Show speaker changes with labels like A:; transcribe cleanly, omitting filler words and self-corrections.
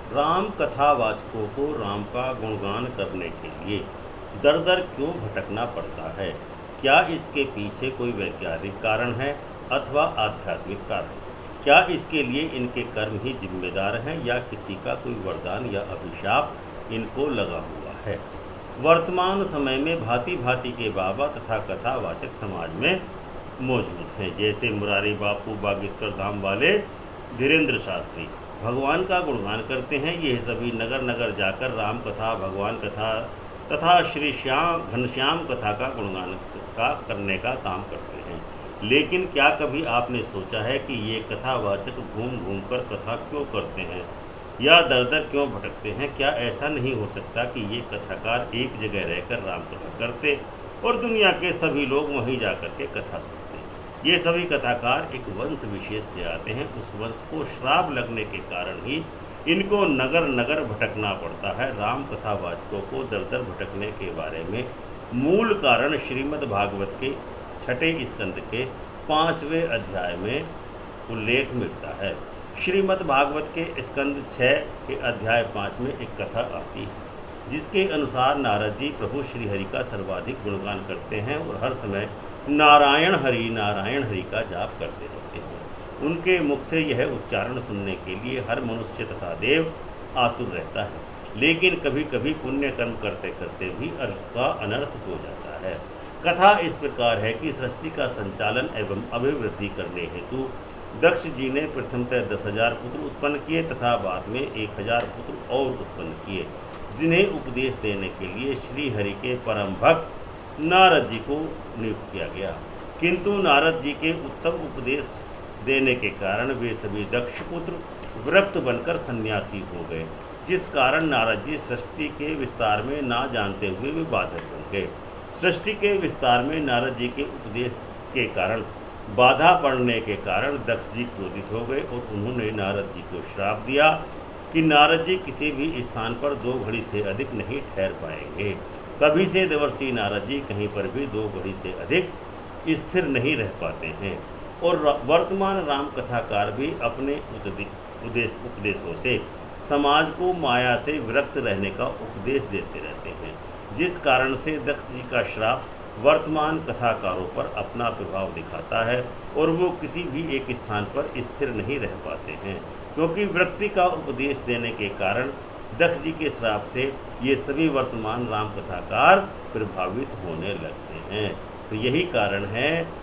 A: राम कथावाचकों को राम का गुणगान करने के लिए दर दर क्यों भटकना पड़ता है? क्या इसके पीछे कोई वैज्ञानिक कारण है अथवा आध्यात्मिक कारण? क्या इसके लिए इनके कर्म ही जिम्मेदार हैं या किसी का कोई वरदान या अभिशाप इनको लगा हुआ है? वर्तमान समय में भांति भांति के बाबा तथा कथावाचक समाज में मौजूद हैं, जैसे मुरारी बापू, बागेश्वर धाम वाले, धीरेन्द्र शास्त्री भगवान का गुणगान करते हैं। यह सभी नगर नगर जाकर राम कथा, भगवान कथा तथा श्री श्याम घनश्याम कथा का गुणगान करने का काम करते हैं। लेकिन क्या कभी आपने सोचा है कि ये कथावाचक घूम घूम कर कथा क्यों करते हैं या दर दर क्यों भटकते हैं? क्या ऐसा नहीं हो सकता कि ये कथाकार एक जगह रहकर राम कथा करते और दुनिया के सभी लोग वहीं जाकर के कथा सुनते? ये सभी कथाकार एक वंश विशेष से आते हैं। उस वंश को श्राप लगने के कारण ही इनको नगर नगर भटकना पड़ता है। राम कथावाचकों को दर दर भटकने के बारे में मूल कारण श्रीमद् भागवत के 6वें स्कंद के 5वें अध्याय में उल्लेख मिलता है। श्रीमद् भागवत के स्कंद 6 के अध्याय 5 में एक कथा आती है जिसके अनुसार नारद जी प्रभु श्रीहरि का सर्वाधिक गुणगान करते हैं और हर समय नारायण हरि का जाप करते रहते हैं। उनके मुख से यह उच्चारण सुनने के लिए हर मनुष्य तथा देव आतुर रहता है, लेकिन कभी कभी पुण्य कर्म करते करते भी अर्थ का अनर्थ हो जाता है। कथा इस प्रकार है कि सृष्टि का संचालन एवं अभिवृद्धि करने हेतु दक्ष जी ने प्रथमतः 10,000 पुत्र उत्पन्न किए तथा बाद में 1,000 पुत्र और उत्पन्न किए, जिन्हें उपदेश देने के लिए श्री हरि के परम भक्त नारद जी को नियुक्त किया गया। किंतु नारद जी के उत्तम उपदेश देने के कारण वे सभी दक्ष पुत्र विरक्त बनकर सन्यासी हो गए, जिस कारण नारद जी सृष्टि के विस्तार में ना जानते हुए वे बाधक बन गए। सृष्टि के विस्तार में नारद जी के उपदेश के कारण बाधा पड़ने के कारण दक्ष जी क्रोधित हो गए और उन्होंने नारद जी को श्राप दिया कि नारद जी किसी भी स्थान पर 2 घड़ी से अधिक नहीं ठहर पाएंगे। तभी से देवर्षि नारद जी कहीं पर भी 2 घड़ी से अधिक स्थिर नहीं रह पाते हैं और वर्तमान राम कथाकार भी अपने उपदेशों से समाज को माया से विरक्त रहने का उपदेश देते रहते हैं, जिस कारण से दक्ष जी का श्राप वर्तमान कथाकारों पर अपना प्रभाव दिखाता है और वो किसी भी एक स्थान पर स्थिर नहीं रह पाते हैं, क्योंकि विरक्ति का उपदेश देने के कारण दक्ष जी के श्राप से ये सभी वर्तमान राम कथाकार प्रभावित होने लगते हैं। तो यही कारण है